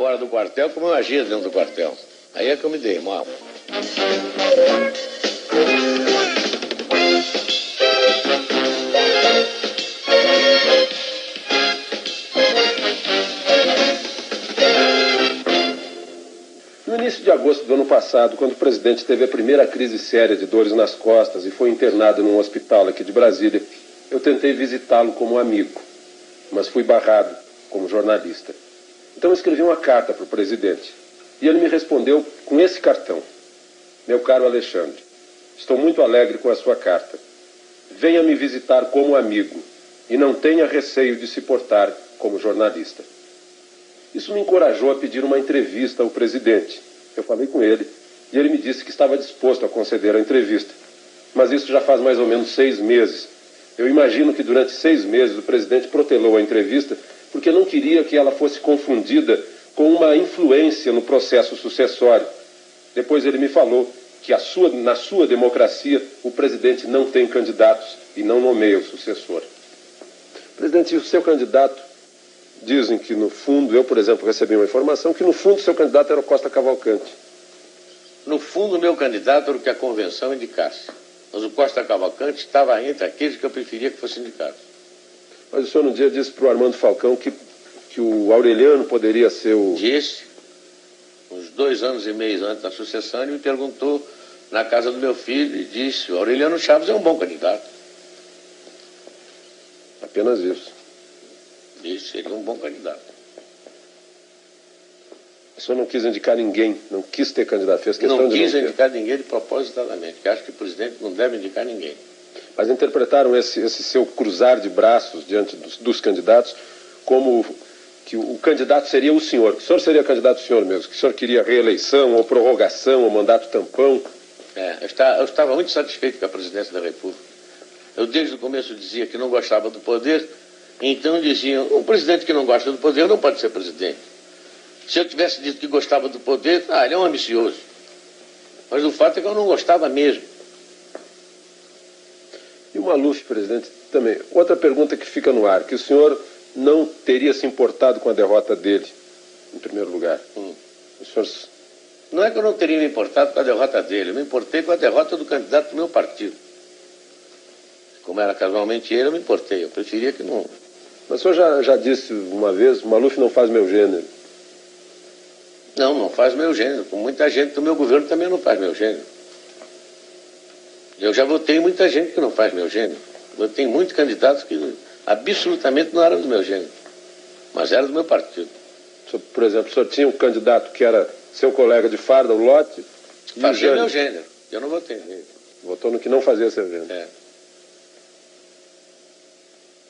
fora do quartel como eu agia dentro do quartel. Aí é que eu me dei mal. No início de agosto do ano passado, quando o presidente teve a primeira crise séria de dores nas costas e foi internado num hospital aqui de Brasília, eu tentei visitá-lo como amigo, mas fui barrado como jornalista. Então eu escrevi uma carta para o presidente e ele me respondeu com esse cartão. Meu caro Alexandre, estou muito alegre com a sua carta. Venha me visitar como amigo e não tenha receio de se portar como jornalista. Isso me encorajou a pedir uma entrevista ao presidente. Eu falei com ele e ele me disse que estava disposto a conceder a entrevista. Mas isso já faz mais ou menos 6 meses. Eu imagino que durante 6 meses o presidente protelou a entrevista porque não queria que ela fosse confundida com uma influência no processo sucessório. Depois ele me falou que na sua democracia o presidente não tem candidatos e não nomeia o sucessor. Presidente, o seu candidato, dizem que no fundo, eu por exemplo recebi uma informação que no fundo o seu candidato era o Costa Cavalcante. No fundo, o meu candidato era o que a convenção indicasse. Mas o Costa Cavalcante estava entre aqueles que eu preferia que fosse indicado. Mas o senhor um dia disse para o Armando Falcão que o Aureliano poderia ser o... Disse, uns 2 anos e meio antes da sucessão, ele me perguntou na casa do meu filho e disse: o Aureliano Chaves é um bom candidato. Apenas isso. Disse, seria um bom candidato. O senhor não quis indicar ninguém, não quis ter candidato, fez questão de não ter. Não quis indicar ninguém de propositadamente, porque acho que o presidente não deve indicar ninguém. Mas interpretaram esse seu cruzar de braços diante dos candidatos como que o candidato seria o senhor, que o senhor seria candidato o senhor mesmo, que o senhor queria reeleição ou prorrogação ou mandato tampão. Eu estava muito satisfeito com a presidência da República. Eu desde o começo dizia que não gostava do poder, então diziam, um presidente que não gosta do poder não pode ser presidente. Se eu tivesse dito que gostava do poder, ele é um ambicioso. Mas o fato é que eu não gostava mesmo. E o Maluf, presidente, também. Outra pergunta que fica no ar, que o senhor não teria se importado com a derrota dele, em primeiro lugar. O senhor... Não é que eu não teria me importado com a derrota dele, eu me importei com a derrota do candidato do meu partido. Como era casualmente ele, eu me importei. Eu preferia que não... Mas o senhor já disse uma vez, o Maluf não faz meu gênero. Não faz meu gênero. Com muita gente do meu governo também não faz meu gênero. Eu já votei muita gente que não faz meu gênero. Eu tenho muitos candidatos que absolutamente não eram do meu gênero, mas eram do meu partido. Por exemplo, o senhor tinha um candidato que era seu colega de farda, o Lotte? Fazia meu gênero. Eu não votei nele. Votou no que não fazia seu gênero.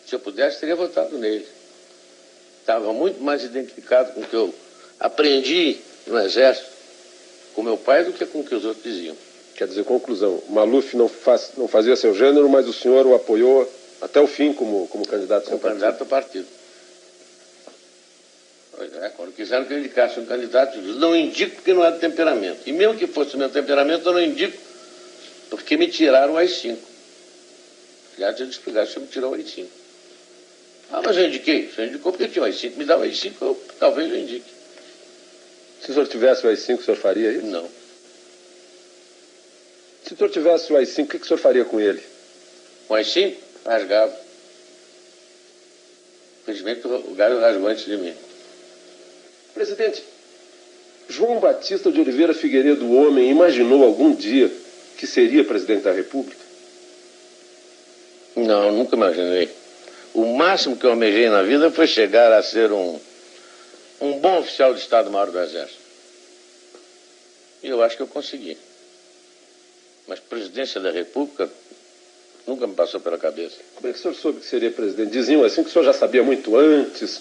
Se eu pudesse, teria votado nele. Estava muito mais identificado com o que eu aprendi no Exército com meu pai do que com o que os outros diziam. Quer dizer, conclusão, o Maluf não fazia seu gênero, mas o senhor o apoiou até o fim como candidato ao seu partido. Candidato ao partido. Quando quiseram que eu indicasse um candidato, eu disse, não indico porque não é do temperamento. E mesmo que fosse o meu temperamento, eu não indico porque me tiraram o AI-5. Aliás, eu explicar, se me tirou o AI-5. Mas eu indiquei. O senhor indicou porque tinha o AI-5. Me dá o AI-5, talvez eu indique. Se o senhor tivesse o AI-5, o senhor faria isso? Não. Se o senhor tivesse o AI-5, o que o senhor faria com ele? O AI-5? Rasgava. Infelizmente, o gado rasgou antes de mim. Presidente, João Batista de Oliveira Figueiredo, o homem, imaginou algum dia que seria presidente da República? Não, nunca imaginei. O máximo que eu almejei na vida foi chegar a ser um bom oficial de Estado-Maior do Exército. E eu acho que eu consegui. Mas presidência da República nunca me passou pela cabeça. Como é que o senhor soube que seria presidente? Diziam assim que o senhor já sabia muito antes.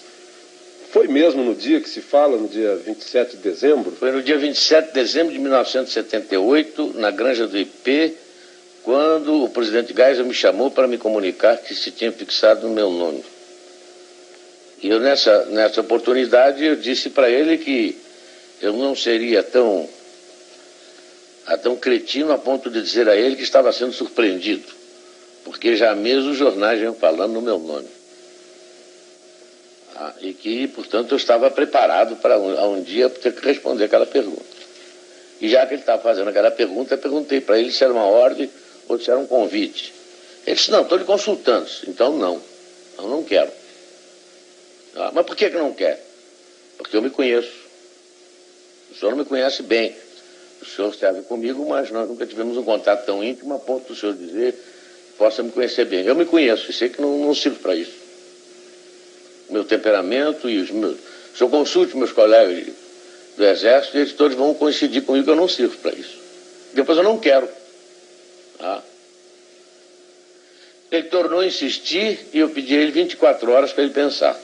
Foi mesmo no dia que se fala, no dia 27 de dezembro? Foi no dia 27 de dezembro de 1978, na Granja do IP, quando o presidente Geisel me chamou para me comunicar que se tinha fixado no meu nome. E eu, nessa oportunidade, eu disse para ele que eu não seria tão cretino a ponto de dizer a ele que estava sendo surpreendido, porque já mesmo os jornais iam falando no meu nome. E que, portanto, eu estava preparado para um dia ter que responder aquela pergunta. E já que ele estava fazendo aquela pergunta, eu perguntei para ele se era uma ordem ou se era um convite. Ele disse, não, estou lhe consultando. Então, não. Eu não quero. Mas por que não quer? Porque eu me conheço. O senhor não me conhece bem. O senhor serve comigo, mas nós nunca tivemos um contato tão íntimo a ponto do senhor dizer que possa me conhecer bem. Eu me conheço e sei que não sirvo para isso. O meu temperamento e os meus... Se eu consulte meus colegas do Exército, eles todos vão coincidir comigo que eu não sirvo para isso. Depois eu não quero. Ele tornou a insistir e eu pedi a ele 24 horas para ele pensar.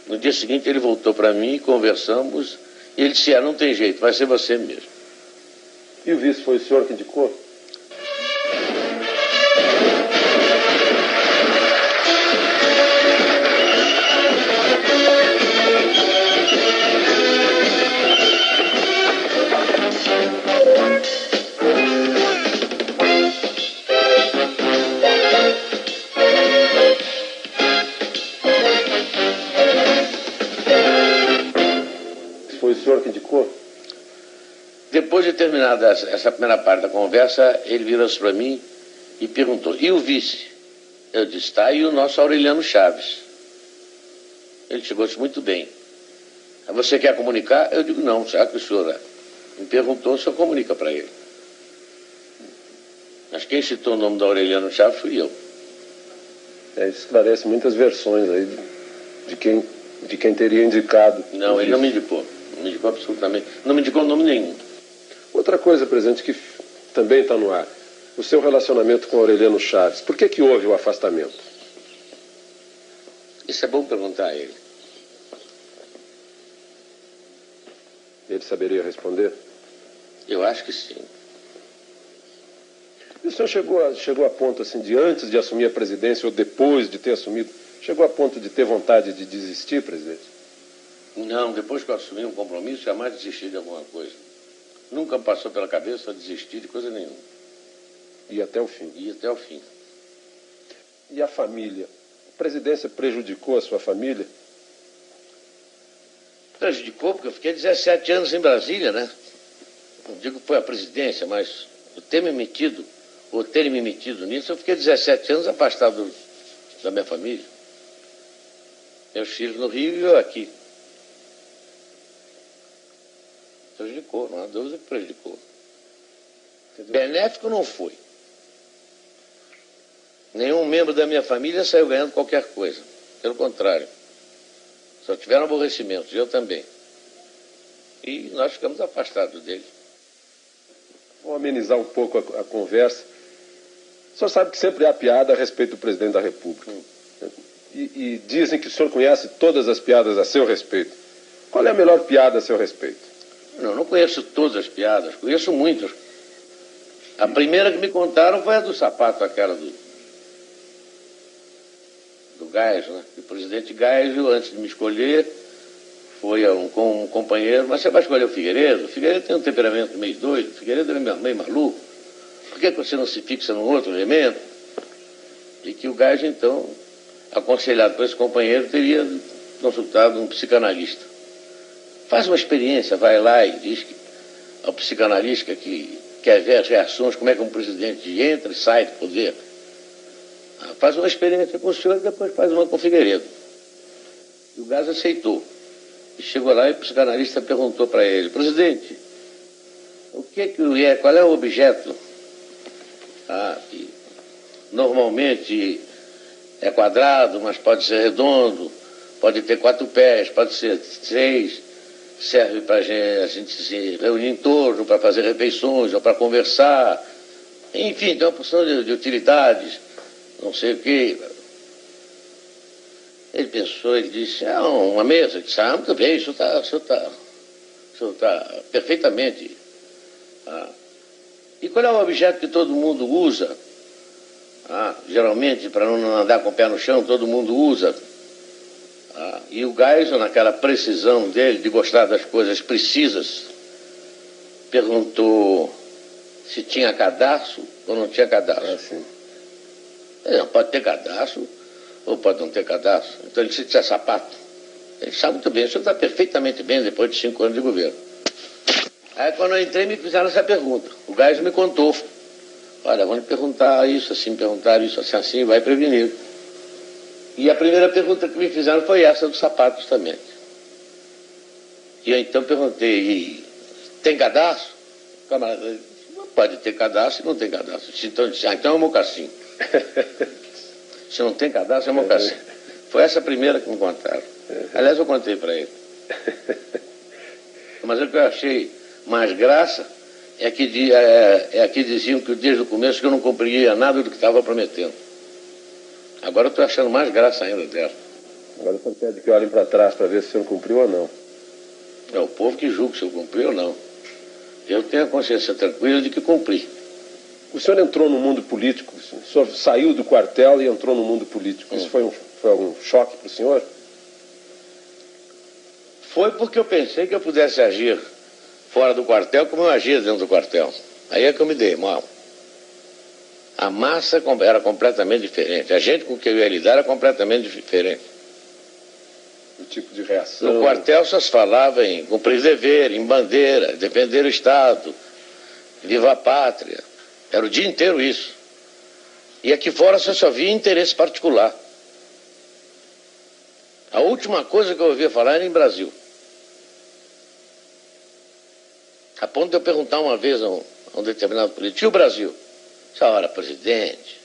No dia seguinte ele voltou para mim, conversamos, e ele disse, não tem jeito, vai ser você mesmo. E o vice foi o senhor que indicou? Foi o senhor que indicou? Depois de terminada essa primeira parte da conversa, ele virou-se para mim e perguntou, e o vice? Eu disse, está aí o nosso Aureliano Chaves. Ele chegou-se muito bem. Você quer comunicar? Eu digo, não, já que o senhor me perguntou, o senhor comunica para ele. Mas quem citou o nome do Aureliano Chaves fui eu. Isso esclarece muitas versões aí de quem teria indicado. Não, ele não me indicou. Não me indicou absolutamente. Não me indicou nome nenhum. Outra coisa, presidente, que também está no ar. O seu relacionamento com Aureliano Chaves. Por que houve o afastamento? Isso é bom perguntar a ele. Ele saberia responder? Eu acho que sim. E o senhor chegou a ponto, assim, de antes de assumir a presidência ou depois de ter assumido, chegou a ponto de ter vontade de desistir, presidente? Não, depois que eu assumi um compromisso, jamais desisti de alguma coisa. Nunca passou pela cabeça desistir de coisa nenhuma. E até o fim? E até o fim. E a família? A presidência prejudicou a sua família? Prejudicou, porque eu fiquei 17 anos em Brasília, né? Não digo que foi a presidência, mas eu ter me metido, ou terem me metido nisso, eu fiquei 17 anos afastado da minha família. Meus filhos no Rio e eu aqui. Prejudicou, não há dúvida que prejudicou. Benéfico não foi. Nenhum membro da minha família saiu ganhando qualquer coisa. Pelo contrário. Só tiveram aborrecimentos, eu também. E nós ficamos afastados dele. Vou amenizar um pouco a conversa. O senhor sabe que sempre há piada a respeito do presidente da República. E dizem que o senhor conhece todas as piadas a seu respeito. Qual é a melhor piada a seu respeito? Não conheço todas as piadas, conheço muitas. A primeira que me contaram foi a do sapato, aquela do Geisel, né? O presidente Geisel, antes de me escolher, foi com um companheiro, mas você vai escolher o Figueiredo? O Figueiredo tem um temperamento meio doido, o Figueiredo é meio maluco. Por que você não se fixa num outro elemento? E que o Geisel, então, aconselhado por esse companheiro, teria consultado um psicanalista. Faz uma experiência, vai lá e diz que ao psicanalista que quer ver as reações, como é que um presidente entra e sai do poder. Faz uma experiência com o senhor e depois faz uma com o Figueiredo. E o Geisel aceitou. E chegou lá e o psicanalista perguntou para ele, presidente, qual é o objeto que normalmente é quadrado, mas pode ser redondo, pode ter 4 pés, pode ser 6, serve para a gente se reunir em torno, para fazer refeições ou para conversar. Enfim, tem uma porção de utilidades, não sei o quê. Ele pensou, ele disse, uma mesa. Ele disse, muito bem, isso está perfeitamente. E qual é o objeto que todo mundo usa? Geralmente, para não andar com o pé no chão, todo mundo usa. E o Geisel, naquela precisão dele, de gostar das coisas precisas, perguntou se tinha cadarço ou não tinha cadarço. Sim. Não, pode ter cadarço, ou pode não ter cadastro. Então ele disse que é sapato. Ele sabe muito bem, o senhor está perfeitamente bem depois de 5 anos de governo. Aí quando eu entrei me fizeram essa pergunta. O Gás me contou. Olha, vão lhe perguntar isso assim, perguntar isso assim, assim, vai prevenir. E a primeira pergunta que me fizeram foi essa dos sapatos também. E eu então perguntei, tem cadastro? O camarada disse, não pode ter cadastro e não tem cadastro. Então eu disse, então é um mocassim. Se não tem cadastro, é mocassim. Foi essa a primeira que me contaram. Aliás, eu contei para ele. Mas o que eu achei mais graça é que diziam que desde o começo que eu não cumpria nada do que estava prometendo. Agora eu estou achando mais graça ainda dela. Agora você pede que olhem para trás para ver se o senhor cumpriu ou não. É o povo que julga se eu cumpri ou não. Eu tenho a consciência tranquila de que cumpri. O senhor entrou no mundo político, o senhor saiu do quartel e entrou no mundo político. Isso foi algum choque para o senhor? Foi porque eu pensei que eu pudesse agir fora do quartel como eu agia dentro do quartel. Aí é que eu me dei mal. A massa era completamente diferente. A gente com quem eu ia lidar era completamente diferente. O tipo de reação? No quartel só se falava em cumprir dever, em bandeira, defender o Estado, viva a pátria. Era o dia inteiro isso. E aqui fora só via interesse particular. A última coisa que eu ouvia falar era em Brasil. A ponto de eu perguntar uma vez a um determinado político, e o Brasil? Essa hora, presidente.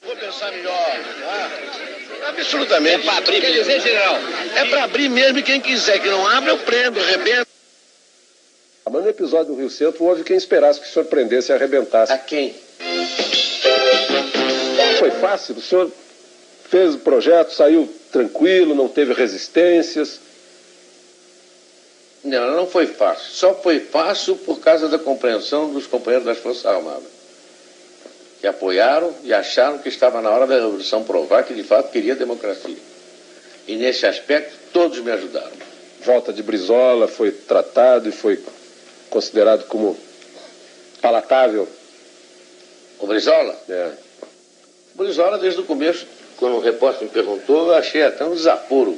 Vou pensar melhor. Absolutamente. É para abrir, quer dizer, general? É para abrir mesmo e quem quiser que não abra, eu prendo, arrebento. Mas no episódio do Rio Centro houve quem esperasse que o senhor prendesse e arrebentasse. A quem? Foi fácil, o senhor fez o projeto, saiu tranquilo, não teve resistências. Não foi fácil. Só foi fácil por causa da compreensão dos companheiros das Forças Armadas, que apoiaram e acharam que estava na hora da Revolução provar que de fato queria democracia. E nesse aspecto todos me ajudaram. Volta de Brizola foi tratado e foi considerado como palatável. O Brizola? É. O Brizola, desde o começo, quando o repórter me perguntou, eu achei até um desaforo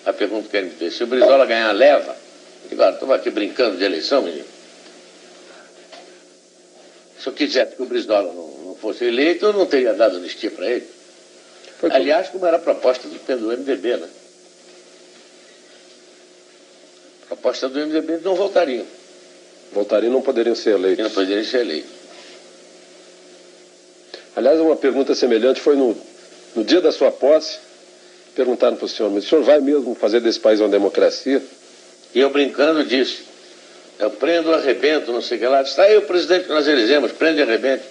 a pergunta que ele me fez. Se o Brizola ganhar, leva? Eu digo, olha, estou aqui brincando de eleição, menino. Se eu quisesse que o Brizola não fosse eleito, eu não teria dado anistia para ele. Aliás, como era a proposta do MDB, né? A proposta do MDB, eles não voltariam. Voltariam e não poderiam ser eleitos. E não poderiam ser eleitos. Aliás, uma pergunta semelhante foi no dia da sua posse. Perguntaram para o senhor, mas o senhor vai mesmo fazer desse país uma democracia? E eu brincando disse, eu prendo, arrebento, não sei o que lá. Está aí o presidente que nós elegemos, prende e arrebento.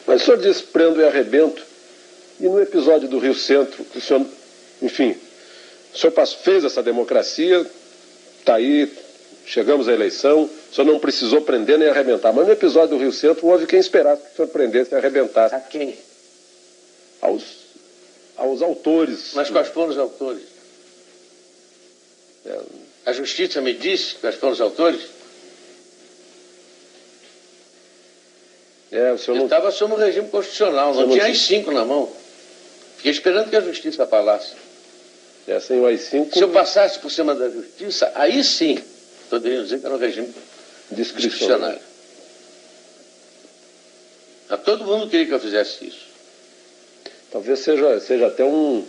Mas o senhor disse prendo e arrebento. E no episódio do Rio Centro, o senhor, enfim, o senhor fez essa democracia, está aí, chegamos à eleição, o senhor não precisou prender nem arrebentar. Mas no episódio do Rio Centro houve quem esperasse que o senhor prendesse e arrebentasse. A quem? Aos autores. Mas quais foram os autores? A justiça me disse quais foram os autores? O senhor Eu estava sob o regime constitucional, não tinha AI-5 na mão. Fiquei esperando que a justiça falasse. Sem o AI-5... Se eu passasse por cima da justiça, aí sim, poderiam dizer que era um regime discricionário. Todo mundo queria que eu fizesse isso. Talvez seja até o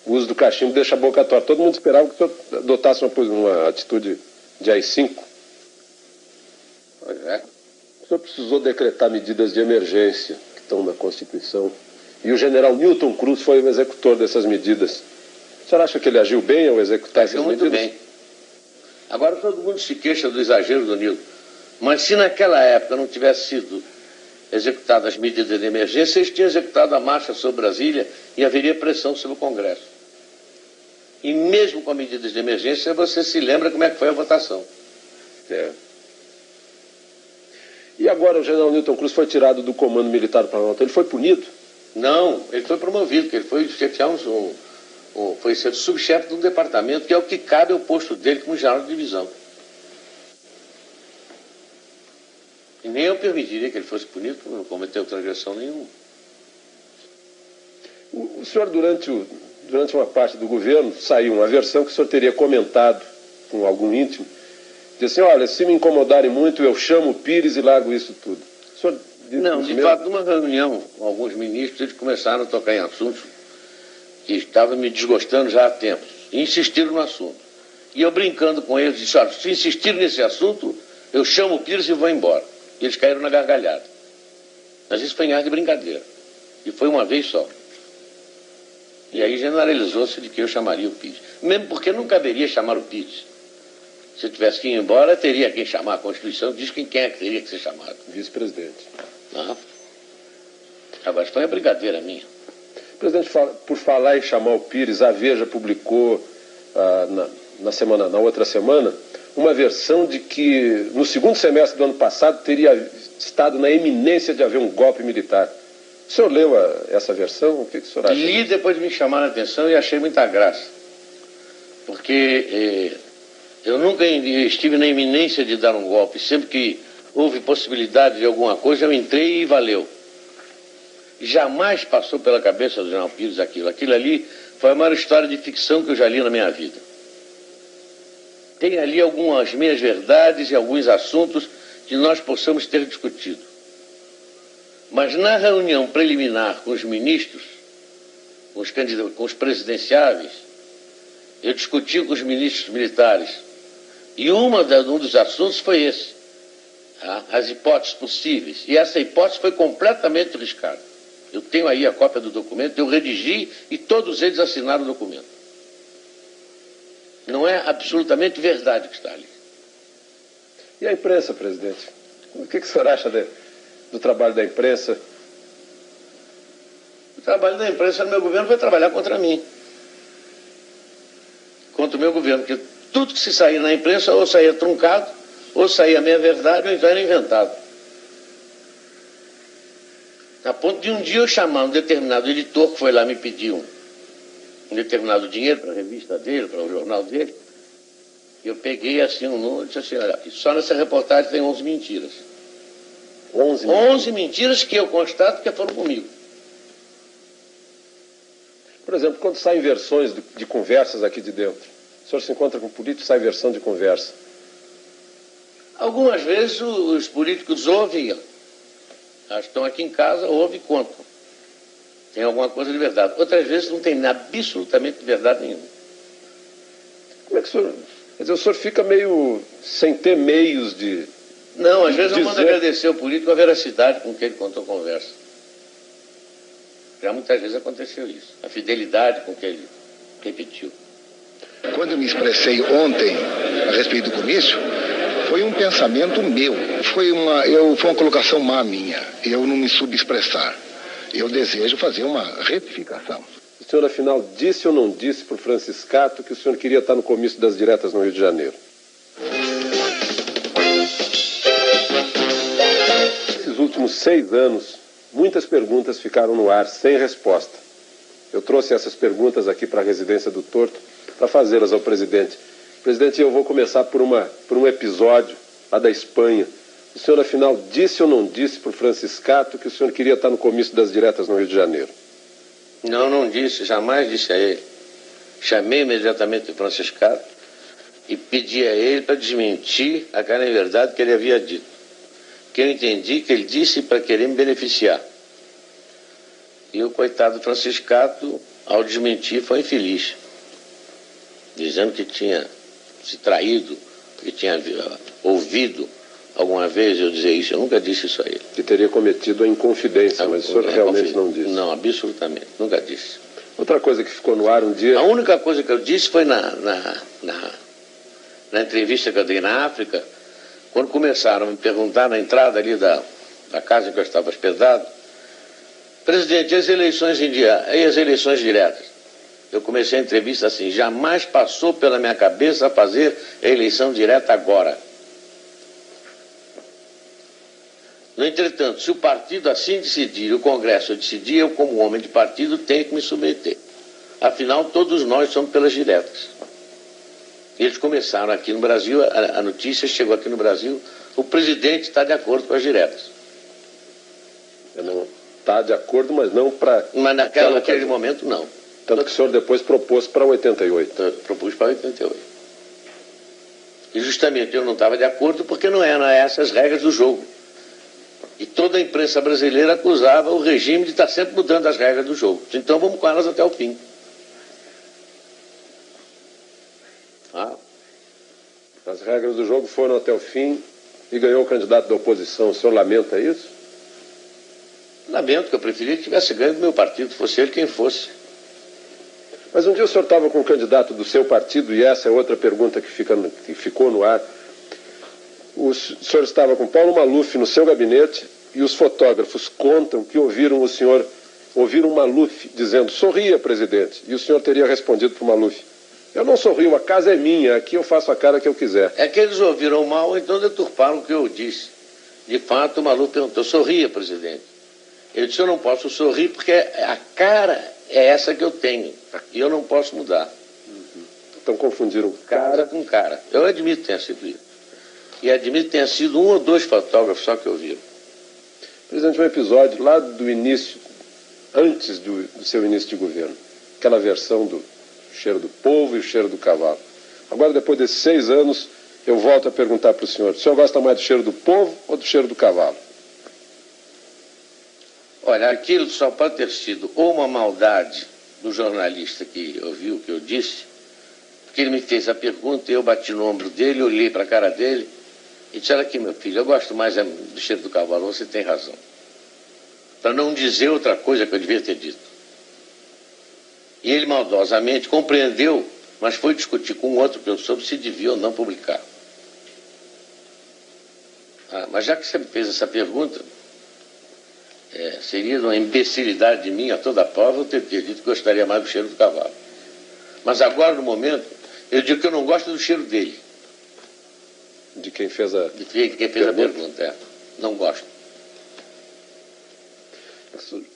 uso do cachimbo deixa a boca torta. Todo mundo esperava que o senhor adotasse uma atitude de AI-5. Pois é. O senhor precisou decretar medidas de emergência que estão na Constituição. E o general Newton Cruz foi o executor dessas medidas. O senhor acha que ele agiu bem ao executar essas medidas? Muito bem. Agora todo mundo se queixa do exagero do Newton. Mas se naquela época não tivesse sido executadas as medidas de emergência, eles tinham executado a marcha sobre Brasília e haveria pressão sobre o Congresso. E mesmo com medidas de emergência, você se lembra como é que foi a votação. E agora o general Newton Cruz foi tirado do comando militar do Planalto. Ele foi punido? Não, ele foi promovido, porque ele foi chefiar foi ser subchefe de um departamento, que é o que cabe ao posto dele como general de divisão. E Nem eu permitiria que ele fosse punido por não cometer transgressão nenhuma. O senhor, durante uma parte do governo, saiu uma versão que o senhor teria comentado com algum íntimo, disse assim, olha, se me incomodarem muito, eu chamo o Pires e largo isso tudo. O senhor disse não, de fato, numa reunião com alguns ministros, eles começaram a tocar em assuntos que estavam me desgostando já há tempos, e insistiram no assunto. E eu, brincando com eles, disse, olha, se insistirem nesse assunto, eu chamo o Pires e vou embora. E eles caíram na gargalhada. Mas isso foi em ar de brincadeira. E foi uma vez só. E aí generalizou-se de que eu chamaria o Pires. Mesmo porque não caberia chamar o Pires. Se eu tivesse que ir embora, teria quem chamar. A Constituição diz quem é que teria que ser chamado. Vice-presidente. Não. Agora, foi uma brincadeira minha. Presidente, por falar em chamar o Pires, a Veja publicou na outra semana uma versão de que no segundo semestre do ano passado teria estado na iminência de haver um golpe militar. O senhor leu essa versão? O que o senhor acha? Li, depois me chamaram a atenção e achei muita graça. Porque eu nunca estive na iminência de dar um golpe. Sempre que houve possibilidade de alguma coisa, eu entrei e valeu. Jamais passou pela cabeça do general Pires aquilo. Aquilo ali foi a maior história de ficção que eu já li na minha vida. Tem ali algumas meias-verdades e alguns assuntos que nós possamos ter discutido. Mas na reunião preliminar com os ministros, com os presidenciáveis, eu discuti com os ministros militares. E um dos assuntos foi esse. As hipóteses possíveis. E essa hipótese foi completamente riscada. Eu tenho aí a cópia do documento, eu redigi e todos eles assinaram o documento. Não é absolutamente verdade o que está ali. E a imprensa, presidente? O que o senhor acha do trabalho da imprensa? O trabalho da imprensa no meu governo vai trabalhar contra mim. Contra o meu governo, porque tudo que se sair na imprensa ou saía truncado, ou saía meia verdade, ou então era inventado. A ponto de um dia eu chamar um determinado editor que foi lá me pedir um determinado dinheiro para a revista dele, para o jornal dele. Eu peguei assim um número e disse assim, olha, só nessa reportagem tem 11 mentiras. 11 mentiras que eu constato que foram comigo. Por exemplo, quando saem versões de conversas aqui de dentro, o senhor se encontra com um político e sai versão de conversa? Algumas vezes os políticos ouvem, estão aqui em casa, ouvem e contam. Tem alguma coisa de verdade. Outras vezes não tem absolutamente verdade nenhuma. Como é que o senhor... Quer dizer, o senhor fica meio sem ter meios de... Não, às vezes eu mando agradecer ao político a veracidade com que ele contou a conversa. Já muitas vezes aconteceu isso. A fidelidade com que ele repetiu. Quando eu me expressei ontem a respeito do comício, foi um pensamento meu. Foi uma colocação má minha. Eu não me subexpressar. Eu desejo fazer uma retificação. O senhor, afinal, disse ou não disse para o Franciscato que o senhor queria estar no comício das diretas no Rio de Janeiro? Nesses últimos 6 anos, muitas perguntas ficaram no ar sem resposta. Eu trouxe essas perguntas aqui para a residência do Torto para fazê-las ao presidente. Presidente, eu vou começar por um episódio lá da Espanha. O senhor, afinal, disse ou não disse para o Franciscato que o senhor queria estar no comício das diretas no Rio de Janeiro? Não disse, jamais disse a ele. Chamei imediatamente o Franciscato e pedi a ele para desmentir aquela inverdade que ele havia dito. Que eu entendi que ele disse para querer me beneficiar. E o coitado Franciscato, ao desmentir, foi infeliz. Dizendo que tinha se traído, que tinha ouvido alguma vez eu dizer isso. Eu nunca disse isso a ele. Que teria cometido a inconfidência, mas o senhor realmente não disse? Não, absolutamente, nunca disse. Outra coisa que ficou no ar um dia... A única coisa que eu disse foi na entrevista que eu dei na África, quando começaram a me perguntar na entrada ali da casa em que eu estava hospedado, presidente, as eleições diretas? Eu comecei a entrevista assim, jamais passou pela minha cabeça fazer a eleição direta agora. No entretanto, se o partido assim decidir, o Congresso decidir, eu como homem de partido tenho que me submeter. Afinal, todos nós somos pelas diretas. Eles começaram aqui no Brasil, a notícia chegou aqui no Brasil o presidente está de acordo com as diretas. Não está de acordo, mas não para... Mas naquele momento, não. Tanto que o senhor depois propôs para 88. Eu propus para 88. E justamente eu não estava de acordo porque não eram essas regras do jogo. E toda a imprensa brasileira acusava o regime de estar sempre mudando as regras do jogo. Então vamos com elas até o fim. As regras do jogo foram até o fim e ganhou o candidato da oposição. O senhor lamenta isso? Lamento, que eu preferia que tivesse ganho do meu partido, fosse ele quem fosse. Mas um dia o senhor estava com um candidato do seu partido, e essa é outra pergunta que ficou no ar. O senhor estava com Paulo Maluf no seu gabinete e os fotógrafos contam que ouviram Maluf dizendo: sorria, presidente. E o senhor teria respondido para o Maluf: eu não sorrio, a casa é minha, aqui eu faço a cara que eu quiser. É que eles ouviram mal, então deturparam o que eu disse. De fato, o Maluf perguntou: sorria, presidente. Eu disse: eu não posso sorrir porque a cara é essa que eu tenho e eu não posso mudar. Então confundiram Cara com cara. Eu admito que tenha sido isso. E admito que tenha sido um ou dois fotógrafos só que ouviram. Presidente, um episódio lá do início, antes do seu início de governo. Aquela versão do cheiro do povo e o cheiro do cavalo. Agora, depois desses 6 anos, eu volto a perguntar para o senhor gosta mais do cheiro do povo ou do cheiro do cavalo? Olha, aquilo só pode ter sido ou uma maldade do jornalista que ouviu o que eu disse, porque ele me fez a pergunta e eu bati no ombro dele, olhei para a cara dele e disse: olha aqui, meu filho, eu gosto mais do cheiro do cavalo, você tem razão. Para não dizer outra coisa que eu devia ter dito. E ele maldosamente compreendeu, mas foi discutir com outro que eu soube se devia ou não publicar. Mas já que você me fez essa pergunta, seria uma imbecilidade de mim a toda prova eu ter dito que gostaria mais do cheiro do cavalo. Mas agora, no momento, eu digo que eu não gosto do cheiro dele. De quem fez a pergunta, não gosto.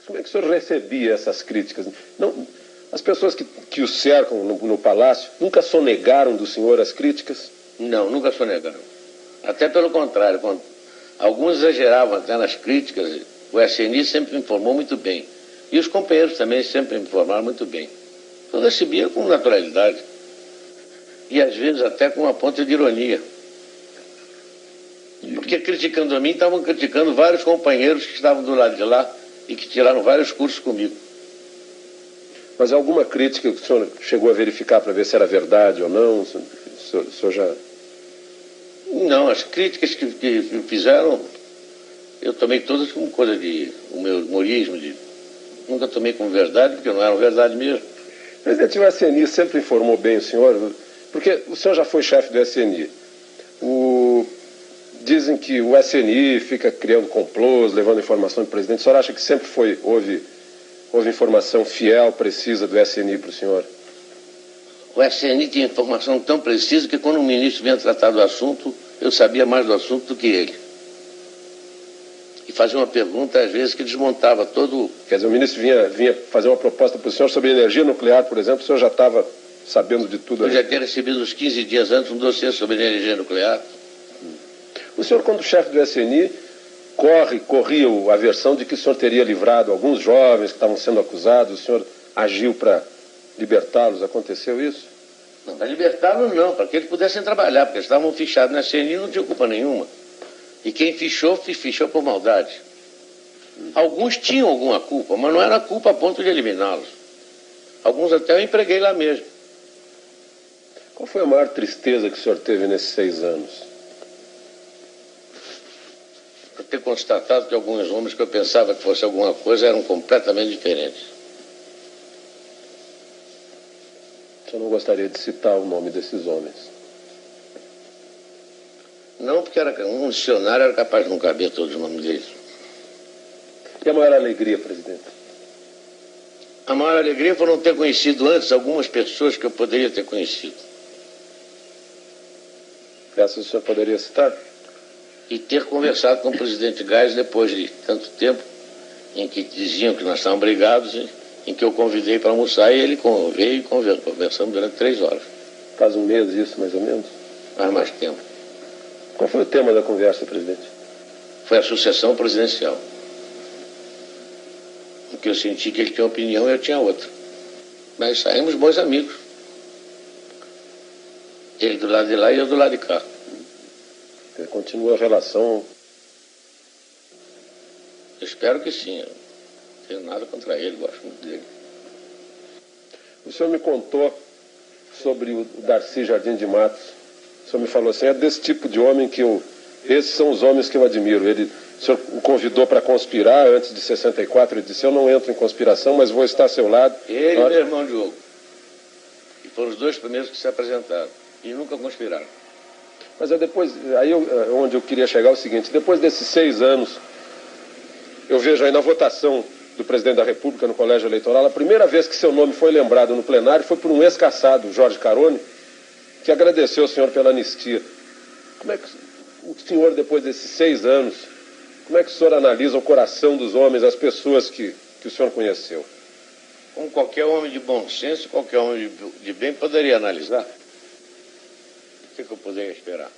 Como é que o senhor recebia essas críticas? Não, as pessoas que o cercam no palácio nunca sonegaram do senhor as críticas? Não, nunca sonegaram. Até pelo contrário, quando alguns exageravam até nas críticas, o SNI sempre me informou muito bem. E os companheiros também sempre me informaram muito bem. Eu recebia com naturalidade. E às vezes até com uma ponta de ironia. Porque criticando a mim, estavam criticando vários companheiros que estavam do lado de lá e que tiraram vários cursos comigo. Mas alguma crítica que o senhor chegou a verificar para ver se era verdade ou não? O senhor já... Não, as críticas que fizeram, eu tomei todas como coisa de... o meu humorismo, nunca tomei como verdade, porque não era verdade mesmo. Presidente, o SNI sempre informou bem o senhor, porque o senhor já foi chefe do SNI. Dizem que o SNI fica criando complôs, levando informação do presidente. O senhor acha que sempre houve informação fiel, precisa do SNI para o senhor? O SNI tinha informação tão precisa que quando o ministro vinha tratar do assunto, eu sabia mais do assunto do que ele. E fazia uma pergunta, às vezes, que desmontava todo... Quer dizer, o ministro vinha fazer uma proposta para o senhor sobre energia nuclear, por exemplo, o senhor já estava sabendo de tudo? Eu já tinha recebido uns 15 dias antes um dossiê sobre energia nuclear. O senhor, quando chefe do SNI, corria a versão de que o senhor teria livrado alguns jovens que estavam sendo acusados, o senhor agiu para libertá-los, aconteceu isso? Não, para libertá-los não, para que eles pudessem trabalhar, porque eles estavam fichados na SNI e não tinham culpa nenhuma. E quem fichou por maldade. Alguns tinham alguma culpa, mas não era culpa a ponto de eliminá-los. Alguns até eu empreguei lá mesmo. Qual foi a maior tristeza que o senhor teve nesses 6 anos? Por ter constatado que alguns homens que eu pensava que fosse alguma coisa eram completamente diferentes. O senhor não gostaria de citar o nome desses homens? Não, porque um dicionário era capaz de não caber todos os nomes deles. E a maior alegria, presidente? A maior alegria foi não ter conhecido antes algumas pessoas que eu poderia ter conhecido. Essas o senhor poderia citar? E ter conversado com o presidente Geisel depois de tanto tempo, em que diziam que nós estávamos brigados, em que eu convidei para almoçar e ele veio e conversamos durante 3 horas. Faz um mês isso, mais ou menos? Faz mais tempo. Qual foi o tema da conversa, presidente? Foi a sucessão presidencial. Porque eu senti que ele tinha uma opinião e eu tinha outra. Mas saímos bons amigos. Ele do lado de lá e eu do lado de cá. Continua a relação? Eu espero que sim. Eu não tenho nada contra ele, gosto muito dele. O senhor me contou sobre o Darcy Jardim de Matos. O senhor me falou assim, é desse tipo de homem que esses são os homens que eu admiro. O senhor o convidou para conspirar antes de 64, ele disse, eu não entro em conspiração, mas vou estar a seu lado. Ele e meu irmão Diogo. E foram os dois primeiros que se apresentaram. E nunca conspiraram. Mas é depois, onde eu queria chegar é o seguinte, depois desses 6 anos, eu vejo aí na votação do presidente da República no colégio eleitoral, a primeira vez que seu nome foi lembrado no plenário foi por um ex-caçado, Jorge Carone, que agradeceu ao senhor pela anistia. Como é que o senhor, depois desses 6 anos, como é que o senhor analisa o coração dos homens, as pessoas que o senhor conheceu? Como qualquer homem de bom senso, qualquer homem de bem poderia analisar. O que eu poderia esperar?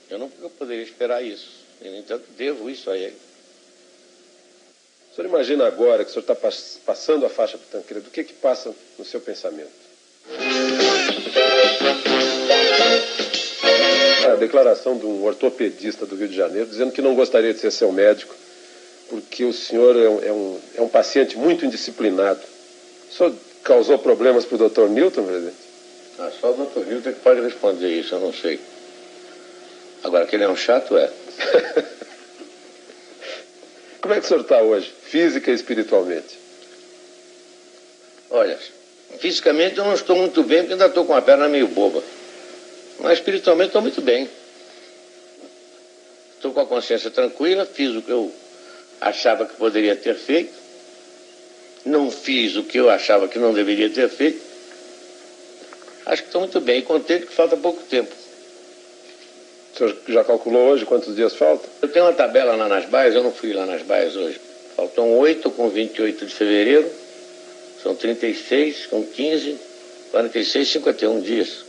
Eu não poderia esperar isso. E, no entanto, devo isso a ele. O senhor imagina agora que o senhor está passando a faixa para o Tancredo, o que passa no seu pensamento? A declaração de um ortopedista do Rio de Janeiro, dizendo que não gostaria de ser seu médico, porque o senhor é um paciente muito indisciplinado. O senhor causou problemas para o Dr. Newton, presidente? Só o Dr. Newton que pode responder isso, eu não sei. Agora, que ele é um chato, é. Como é que o senhor está hoje, física e espiritualmente? Olha, fisicamente eu não estou muito bem, porque ainda estou com a perna meio boba. Mas espiritualmente estou muito bem. Estou com a consciência tranquila, fiz o que eu achava que poderia ter feito. Não fiz o que eu achava que não deveria ter feito. Acho que estou muito bem, contente que falta pouco tempo. O senhor já calculou hoje quantos dias faltam? Eu tenho uma tabela lá nas baias, eu não fui lá nas baias hoje. Faltam 8 com 28 de fevereiro, são 36 com 15, 46, 51 dias. O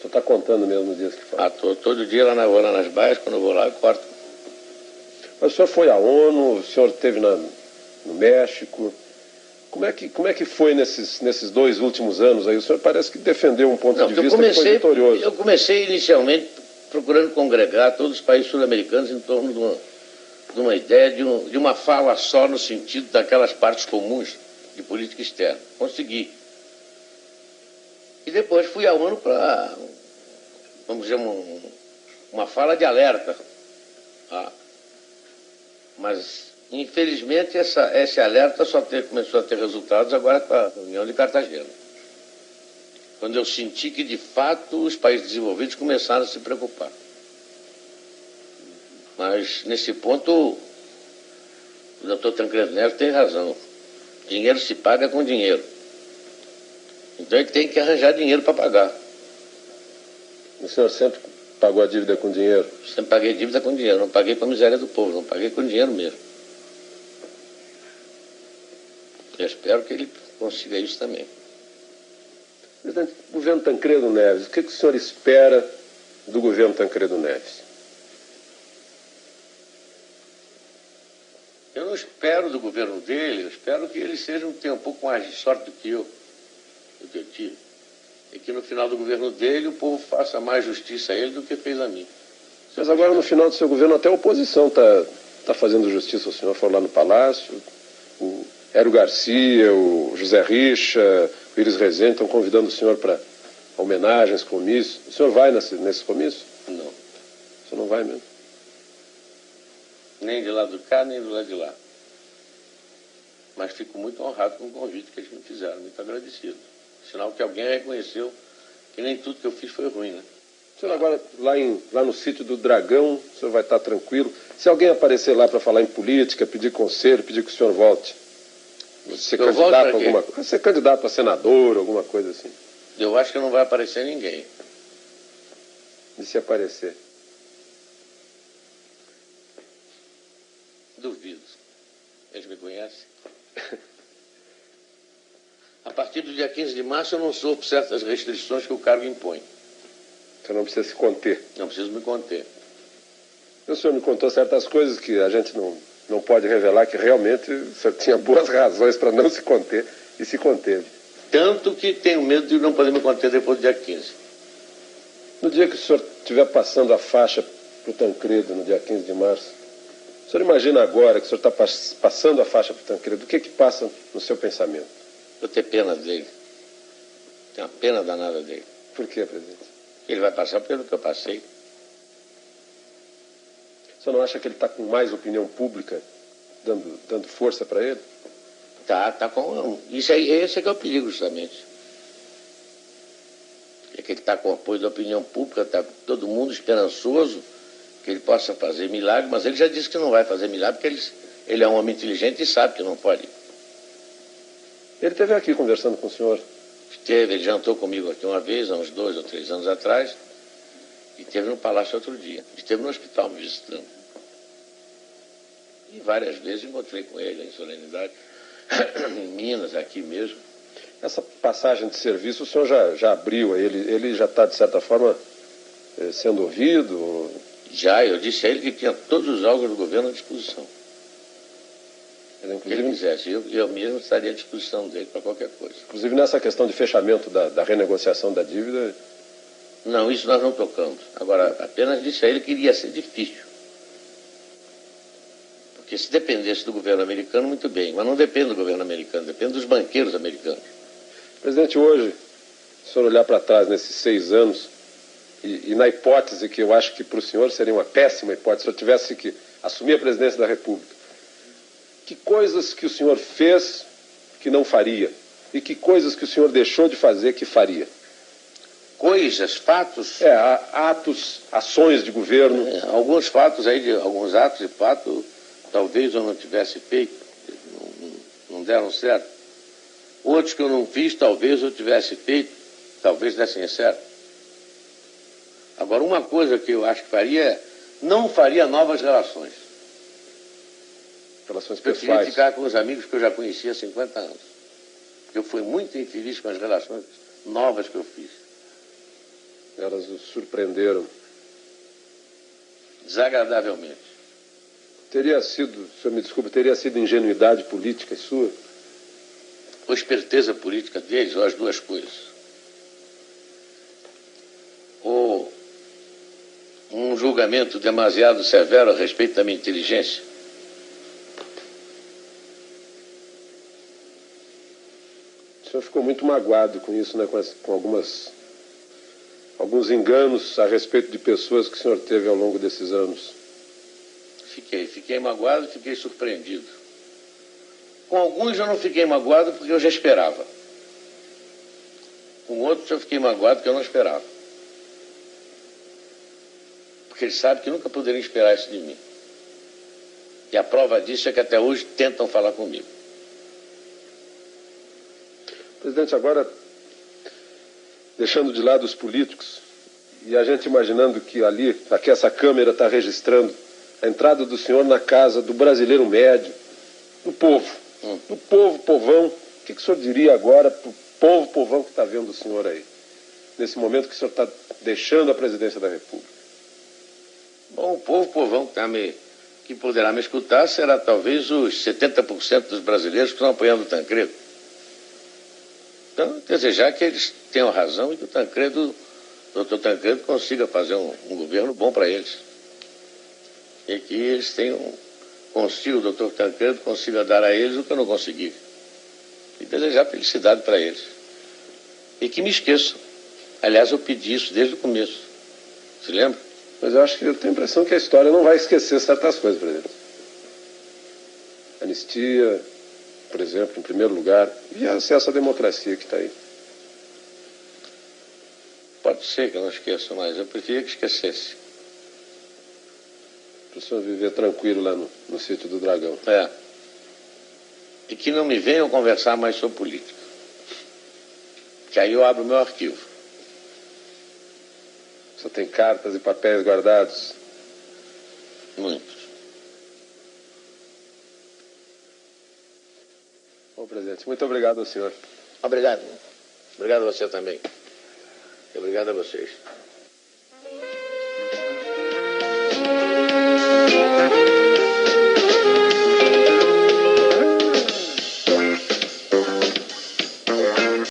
senhor está contando mesmo os dias que faltam? Todo dia vou lá nas baias, quando eu vou lá eu corto. Mas o senhor foi à ONU, o senhor esteve no México. Como é que foi nesses 2 últimos anos aí? O senhor parece que defendeu um ponto de vista que foi vitorioso. Eu comecei inicialmente procurando congregar todos os países sul-americanos em torno de uma ideia, de uma fala só no sentido daquelas partes comuns de política externa. Consegui. E depois fui à ONU para, vamos dizer, uma fala de alerta. Mas, infelizmente, esse alerta começou a ter resultados agora com a reunião de Cartagena. Quando eu senti que, de fato, os países desenvolvidos começaram a se preocupar. Mas, nesse ponto, o doutor Tancredo Neves tem razão. Dinheiro se paga com dinheiro. Então, ele tem que arranjar dinheiro para pagar. O senhor sempre pagou a dívida com dinheiro? Sempre paguei dívida com dinheiro. Não paguei com a miséria do povo, não paguei com dinheiro mesmo. Eu espero que ele consiga isso também. Presidente, governo Tancredo Neves, o que o senhor espera do governo Tancredo Neves? Eu não espero do governo dele, eu espero que ele tenha um pouco mais de sorte do que eu tive. E que no final do governo dele o povo faça mais justiça a ele do que fez a mim. Mas agora no final do seu governo até a oposição está fazendo justiça ao senhor. Foram lá no Palácio, o Hélio Garcia, o José Richa, o Iris Rezende estão convidando o senhor para homenagens, comícios. O senhor vai nesses comícios? Não. O senhor não vai mesmo? Nem de lá do cá, nem do lado de lá. Mas fico muito honrado com o convite que eles me fizeram, muito agradecido. Sinal que alguém reconheceu que nem tudo que eu fiz foi ruim, né? O senhor agora, lá no sítio do Dragão, o senhor vai estar tranquilo. Se alguém aparecer lá para falar em política, pedir conselho, pedir que o senhor volte, ser candidato a senador, alguma coisa assim. Eu acho que não vai aparecer ninguém. E se aparecer? Duvido. Eles me conhecem. A partir do dia 15 de março eu não sofro certas restrições que o cargo impõe. senhor não precisa se conter. Não preciso me conter. O senhor me contou certas coisas que a gente não pode revelar, que realmente o senhor tinha boas razões para não se conter e se conteve. Tanto que tenho medo de não poder me conter depois do dia 15. No dia que o senhor estiver passando a faixa para o Tancredo, no dia 15 de março, o senhor imagina agora que o senhor está passando a faixa para o Tancredo, o que passa no seu pensamento? Eu tenho pena dele. Tenho uma pena danada dele. Por quê, presidente? Ele vai passar pelo que eu passei. O senhor não acha que ele está com mais opinião pública, dando força para ele? Tá com... Esse é que é o perigo, justamente. É que ele está com o apoio da opinião pública, está todo mundo esperançoso que ele possa fazer milagre, mas ele já disse que não vai fazer milagre, porque ele é um homem inteligente e sabe que não pode. Ele esteve aqui conversando com o senhor. Ele jantou comigo aqui uma vez, há uns 2 ou 3 anos atrás, e esteve no Palácio outro dia. Esteve no hospital me visitando. E várias vezes encontrei com ele em solenidade, em Minas, aqui mesmo. Essa passagem de serviço o senhor já abriu, ele já está, de certa forma, sendo ouvido? Já, eu disse a ele que tinha todos os órgãos do governo à disposição. Se ele quisesse, eu mesmo estaria à disposição dele para qualquer coisa. Inclusive nessa questão de fechamento da renegociação da dívida? Não, isso nós não tocamos. Agora, apenas disse a ele que iria ser difícil. Porque se dependesse do governo americano, muito bem. Mas não depende do governo americano, depende dos banqueiros americanos. Presidente, hoje, se o senhor olhar para trás nesses 6 anos, e na hipótese que eu acho que para o senhor seria uma péssima hipótese, se eu tivesse que assumir a presidência da República, que coisas que o senhor fez que não faria? E que coisas que o senhor deixou de fazer que faria? Coisas, fatos? Atos, ações de governo. Alguns fatos aí, alguns atos de fato, talvez eu não tivesse feito, não deram certo. Outros que eu não fiz, talvez eu tivesse feito, talvez dessem certo. Agora, uma coisa que eu acho que faria, não faria novas relações. Relações eu pessoais. queria ficar com os amigos que eu já conhecia há 50 anos. Porque eu fui muito infeliz com as relações novas que eu fiz. Elas o surpreenderam. Desagradavelmente. Teria sido, o senhor me desculpe, teria sido ingenuidade política sua? Ou esperteza política deles, ou as duas coisas. Ou um julgamento demasiado severo a respeito da minha inteligência. O senhor ficou muito magoado com isso, né? Com alguns enganos a respeito de pessoas que o senhor teve ao longo desses anos. Fiquei magoado, fiquei surpreendido. Com alguns eu não fiquei magoado porque eu já esperava. Com outros eu fiquei magoado porque eu não esperava. Porque eles sabem que nunca poderiam esperar isso de mim. E a prova disso é que até hoje tentam falar comigo. Presidente, agora, deixando de lado os políticos, e a gente imaginando que aqui essa câmera está registrando a entrada do senhor na casa do brasileiro médio, do povo, do povão, o que o senhor diria agora para o povão que está vendo o senhor aí, nesse momento que o senhor está deixando a presidência da República? Bom, o povão que poderá me escutar será talvez os 70% dos brasileiros que estão apoiando o Tancredo. Então, desejar que eles tenham razão e que o doutor Tancredo consiga fazer um governo bom para eles. E que eles o doutor Tancredo consiga dar a eles o que eu não consegui. E desejar felicidade para eles. E que me esqueçam. Aliás, eu pedi isso desde o começo. Se lembra? Mas eu tenho a impressão que a história não vai esquecer certas coisas, presidente. Anistia, por exemplo, em primeiro lugar, e acesso à democracia que está aí. Pode ser que eu não esqueça, mas eu preferia que esquecesse. Para o senhor viver tranquilo lá no sítio do Dragão. E que não me venham conversar mais sobre política. Que aí eu abro o meu arquivo. O senhor tem cartas e papéis guardados? Muitos. Bom, presidente, muito obrigado ao senhor. Obrigado. Obrigado a você também. E obrigado a vocês.